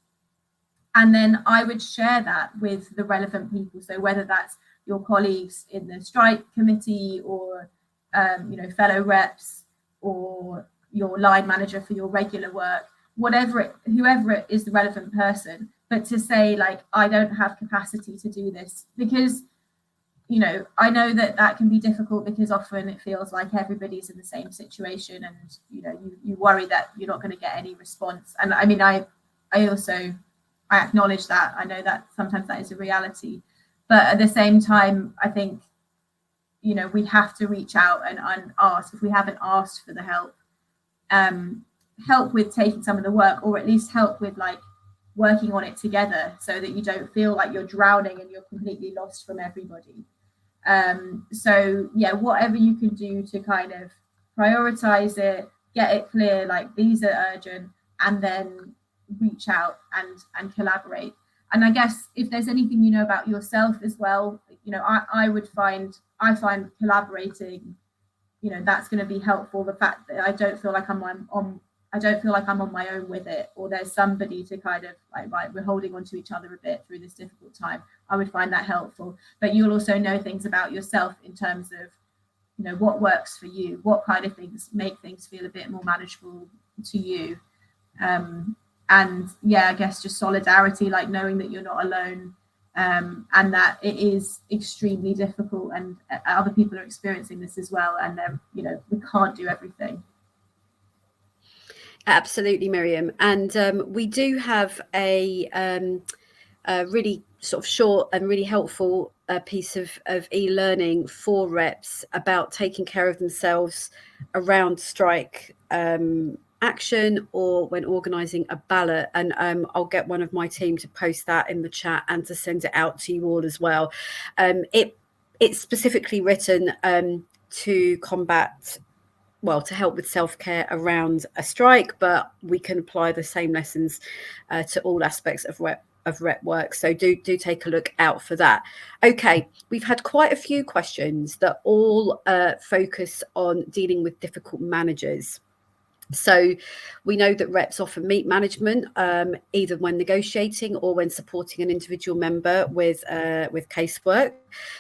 and then I would share that with the relevant people. So whether that's your colleagues in the strike committee, or you know, fellow reps, or your line manager for your regular work, whoever it is, the relevant person, but to say, like, I don't have capacity to do this, because, you know, I know that can be difficult, because often it feels like everybody's in the same situation, and, you know, you worry that you're not going to get any response. And I mean, I acknowledge that. I know that sometimes that is a reality, but at the same time, I think, you know, we have to reach out and ask, if we haven't asked for the help with taking some of the work, or at least help with, like, working on it together, so that you don't feel like you're drowning and you're completely lost from everybody. So yeah, whatever you can do to kind of prioritize it, get it clear, like, these are urgent, and then reach out and collaborate. And I guess if there's anything you know about yourself as well, you know, I find collaborating, you know, that's going to be helpful. The fact that I don't feel like I'm on my own with it, or there's somebody to kind of, like, right, we're holding on to each other a bit through this difficult time. I would find that helpful. But you'll also know things about yourself in terms of, you know, what works for you, what kind of things make things feel a bit more manageable to you. And yeah, I guess just solidarity, like knowing that you're not alone, and that it is extremely difficult, and other people are experiencing this as well, and you know, we can't do everything. Absolutely, Miriam. And we do have a really sort of short and really helpful piece of e-learning for reps about taking care of themselves around strike action, or when organising a ballot. And I'll get one of my team to post that in the chat and to send it out to you all as well. It's specifically written to combat, well, to help with self-care around a strike, but we can apply the same lessons to all aspects of rep work. So do take a look out for that. Okay, we've had quite a few questions that all focus on dealing with difficult managers. So we know that reps often meet management either when negotiating or when supporting an individual member with casework.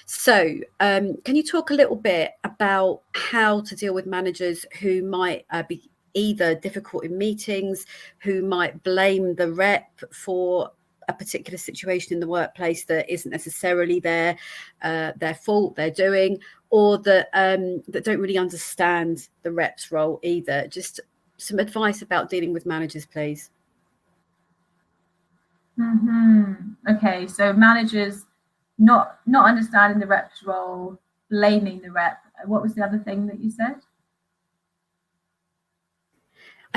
So can you talk a little bit about how to deal with managers who might be either difficult in meetings, who might blame the rep for a particular situation in the workplace that isn't necessarily their fault, they're doing, or that don't really understand the rep's role either? Just some advice about dealing with managers, please. Okay, so managers not understanding the rep's role, blaming the rep. What was the other thing that you said?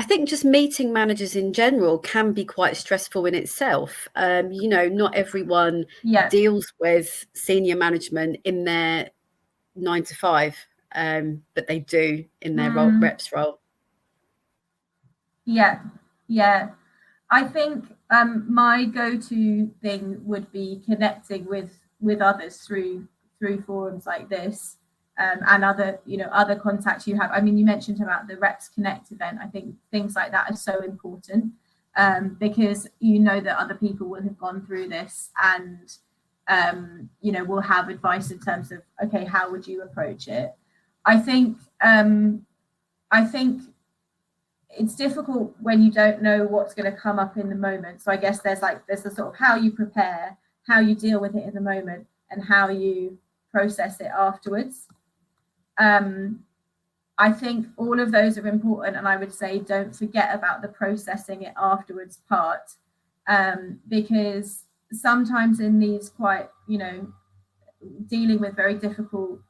I think just meeting managers in general can be quite stressful in itself. Not everyone deals with senior management in their 9 to 5, but they do in their rep's role. Yeah. I think my go-to thing would be connecting with others through forums like this, and other contacts you have. I mean, you mentioned about the Reps Connect event. I think things like that are so important, because you know that other people will have gone through this and will have advice in terms of, okay, how would you approach it? I think it's difficult when you don't know what's going to come up in the moment. So I guess there's the sort of how you prepare, how you deal with it in the moment, and how you process it afterwards. I think all of those are important, and I would say don't forget about the processing it afterwards part, because sometimes in these quite, dealing with very difficult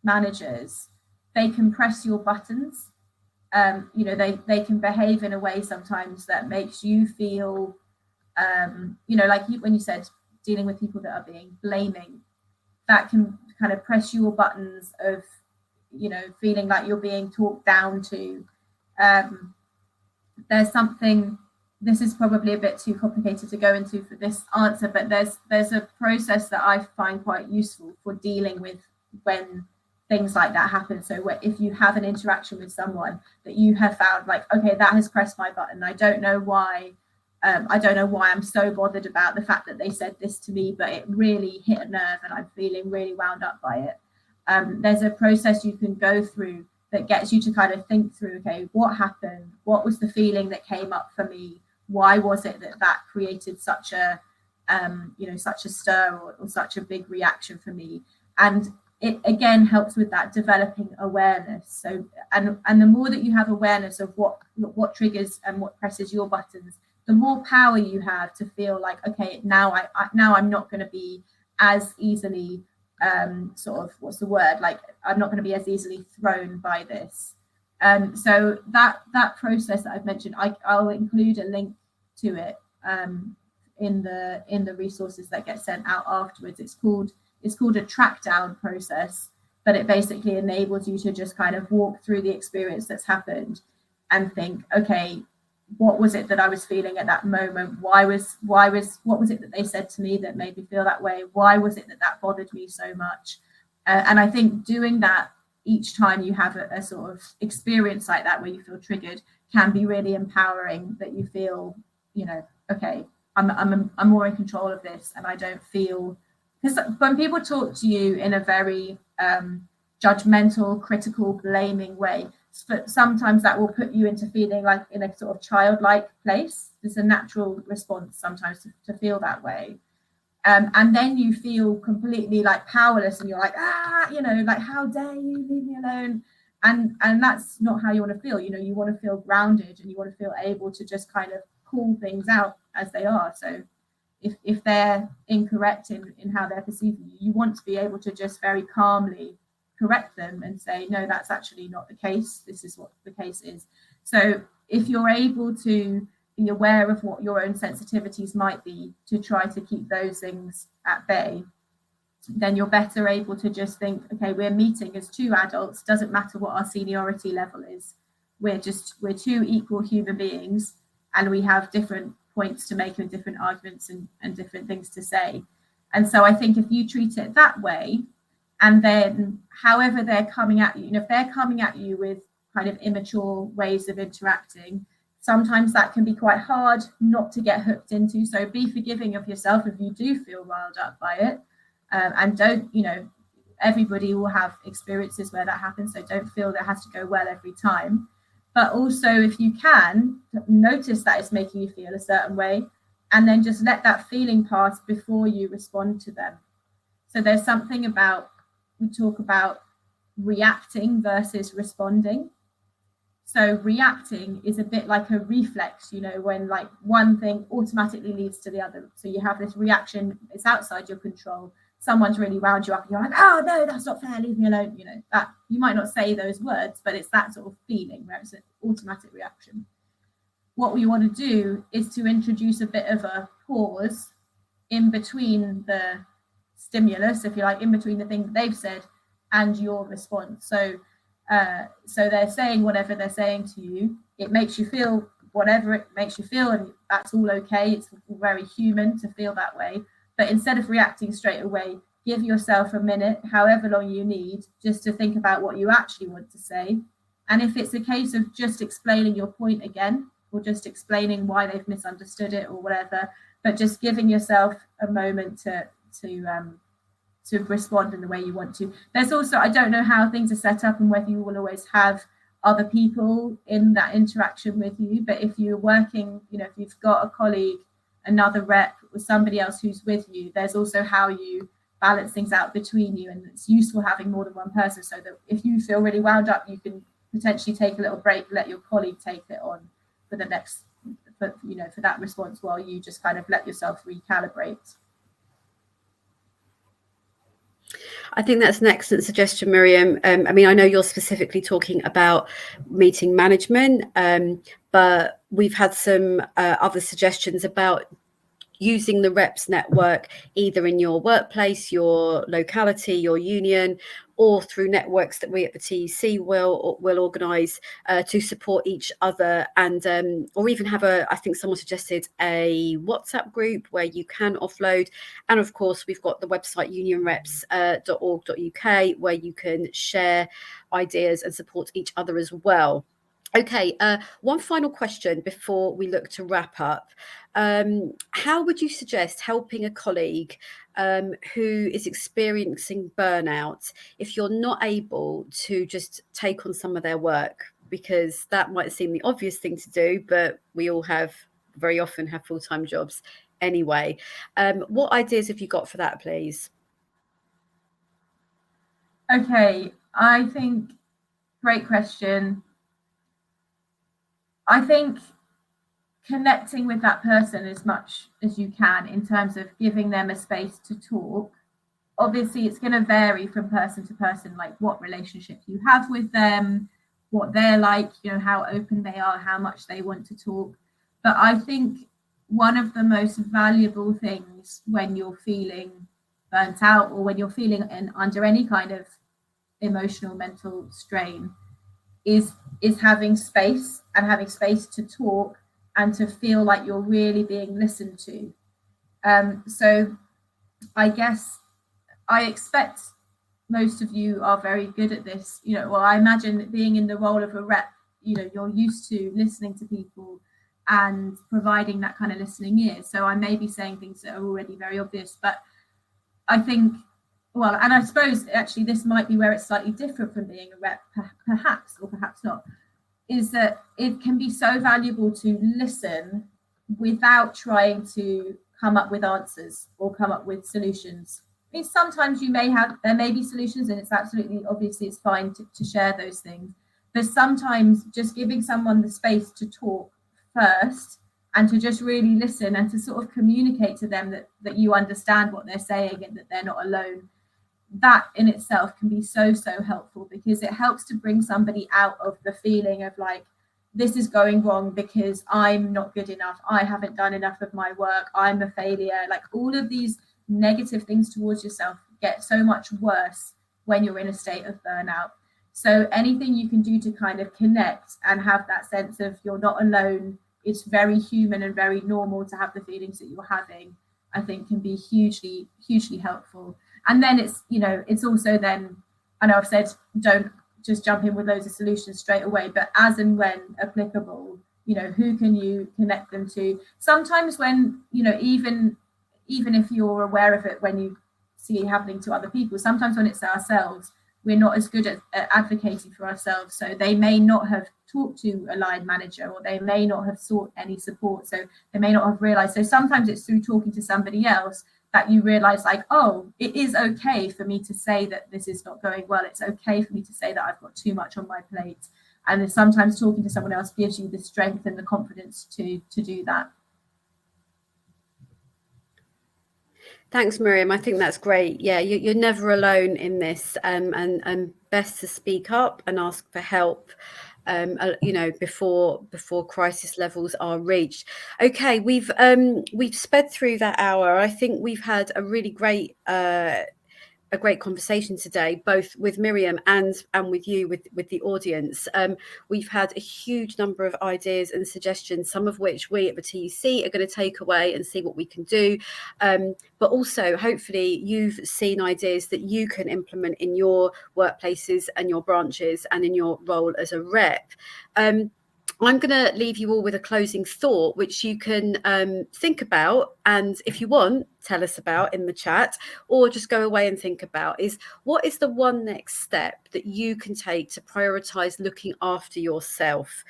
managers, they can press your buttons. They can behave in a way sometimes that makes you feel, like when you said dealing with people that are being blaming, that can kind of press your buttons of, feeling like you're being talked down to. There's something, this is probably a bit too complicated to go into for this answer, but there's a process that I find quite useful for dealing with when things like that happen. So if you have an interaction with someone that you have found like, okay, that has pressed my button, I don't know why I'm so bothered about the fact that they said this to me, but it really hit a nerve and I'm feeling really wound up by it. There's a process you can go through that gets you to kind of think through, okay, what happened? What was the feeling that came up for me? Why was it that created such a stir or such a big reaction for me? And it again helps with that developing awareness. So and the more that you have awareness of what triggers and what presses your buttons, the more power you have to feel like, okay, now I'm not going to be as easily sort of, what's the word, like I'm not going to be as easily thrown by this. So that process that I've mentioned, I'll include a link to it in the resources that get sent out afterwards. It's called a track down process, but it basically enables you to just kind of walk through the experience that's happened and think, okay, what was it that I was feeling at that moment? What was it that they said to me that made me feel that way? Why was it that bothered me so much? And I think doing that each time you have a sort of experience like that where you feel triggered can be really empowering, that you feel, okay, I'm more in control of this, and I don't feel, because when people talk to you in a very judgmental, critical, blaming way, sometimes that will put you into feeling like in a sort of childlike place. It's a natural response sometimes to feel that way. And then you feel completely like powerless, and you're like, like, how dare you leave me alone? And that's not how you want to feel. You want to feel grounded, and you want to feel able to just kind of call things out as they are. So if they're incorrect in how they're perceiving you, you want to be able to just very calmly correct them and say, no, that's actually not the case. This is what the case is. So if you're able to be aware of what your own sensitivities might be, to try to keep those things at bay, then you're better able to just think, okay, we're meeting as two adults, doesn't matter what our seniority level is. We're two equal human beings, and we have different points to make and different arguments and different things to say. And so I think if you treat it that way, and then however they're coming at you, if they're coming at you with kind of immature ways of interacting. Sometimes that can be quite hard not to get hooked into. So be forgiving of yourself if you do feel riled up by it. And don't, everybody will have experiences where that happens. So don't feel that it has to go well every time. But also, if you can, notice that it's making you feel a certain way, and then just let that feeling pass before you respond to them. So there's something about, we talk about reacting versus responding. So reacting is a bit like a reflex, when like one thing automatically leads to the other. So you have this reaction, it's outside your control. Someone's really wound you up and you're like, oh no, that's not fair, leave me alone. That you might not say those words, but it's that sort of feeling where it's an automatic reaction. What we want to do is to introduce a bit of a pause in between the stimulus, if you like, in between the thing that they've said and your response. So they're saying whatever they're saying to you. It makes you feel whatever it makes you feel, and that's all okay. It's very human to feel that way. But instead of reacting straight away, give yourself a minute, however long you need, just to think about what you actually want to say. And if it's a case of just explaining your point again, or just explaining why they've misunderstood it or whatever, but just giving yourself a moment to respond in the way you want to. There's also, I don't know how things are set up and whether you will always have other people in that interaction with you, but if you're working, if you've got a colleague, another rep, or somebody else who's with you, there's also how you balance things out between you. And it's useful having more than one person, so that if you feel really wound up, you can potentially take a little break, let your colleague take it on for the next, for that response, while you just kind of let yourself recalibrate. I think that's an excellent suggestion, Miriam. I know you're specifically talking about meeting management, but we've had some other suggestions about using the reps network either in your workplace, your locality, your union, or through networks that we at the TEC will organise to support each other, and or even have I think someone suggested a WhatsApp group where you can offload. And of course, we've got the website unionreps.org.uk where you can share ideas and support each other as well. Okay, one final question before we look to wrap up. How would you suggest helping a colleague who is experiencing burnout if you're not able to just take on some of their work? Because that might seem the obvious thing to do, but we all very often have full-time jobs anyway. What ideas have you got for that, please? Okay, I think, great question. I think connecting with that person as much as you can in terms of giving them a space to talk. Obviously, it's going to vary from person to person, like what relationship you have with them, what they're like, how open they are, how much they want to talk. But I think one of the most valuable things when you're feeling burnt out, or when you're feeling under any kind of emotional, mental strain, is having space, and having space to talk and to feel like you're really being listened to. So I guess I expect most of you are very good at this. I imagine being in the role of a rep, you're used to listening to people and providing that kind of listening ear. So I may be saying things that are already very obvious, but I think, and I suppose actually this might be where it's slightly different from being a rep, perhaps, or perhaps not, is that it can be so valuable to listen without trying to come up with answers or come up with solutions. I mean, sometimes there may be solutions, and it's absolutely, obviously it's fine to share those things. But sometimes just giving someone the space to talk first, and to just really listen, and to sort of communicate to them that you understand what they're saying and that they're not alone. That in itself can be so helpful, because it helps to bring somebody out of the feeling of like, this is going wrong because I'm not good enough, I haven't done enough of my work, I'm a failure. Like, all of these negative things towards yourself get so much worse when you're in a state of burnout. So anything you can do to kind of connect and have that sense of you're not alone, it's very human and very normal to have the feelings that you're having, I think can be hugely helpful. And then it's also then, I know I've said don't just jump in with loads of solutions straight away, but as and when applicable, who can you connect them to? Sometimes when, even if you're aware of it when you see it happening to other people, sometimes when it's ourselves, we're not as good at advocating for ourselves. So they may not have talked to a line manager, or they may not have sought any support. So they may not have realized. So sometimes it's through talking to somebody else that you realize, like, oh, it is okay for me to say that this is not going well. It's okay for me to say that I've got too much on my plate. And then sometimes talking to someone else gives you the strength and the confidence to do that. Thanks, Miriam. I think that's great. Yeah, you're never alone in this, and best to speak up and ask for help, before crisis levels are reached. Okay, we've sped through that hour. I think we've had a really great conversation today, both with Miriam and with you, with the audience. We've had a huge number of ideas and suggestions, some of which we at the TUC are going to take away and see what we can do. But also, hopefully, you've seen ideas that you can implement in your workplaces and your branches and in your role as a rep. I'm going to leave you all with a closing thought, which you can think about, and if you want, tell us about in the chat, or just go away and think about, is what is the one next step that you can take to prioritize looking after yourself?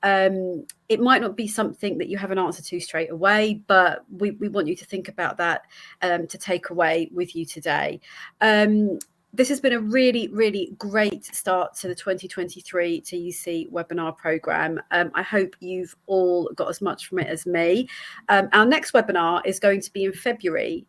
It might not be something that you have an answer to straight away, but we want you to think about that to take away with you today. This has been a really, really great start to the 2023 TUC webinar programme. I hope you've all got as much from it as me. Our next webinar is going to be in February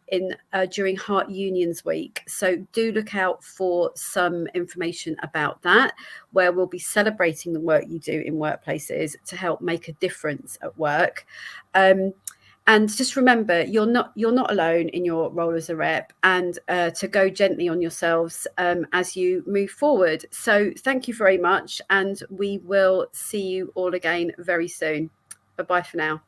during Heart Unions Week. So do look out for some information about that, where we'll be celebrating the work you do in workplaces to help make a difference at work. And just remember, you're not alone in your role as a rep, and to go gently on yourselves as you move forward. So thank you very much, and we will see you all again very soon. Bye-bye for now.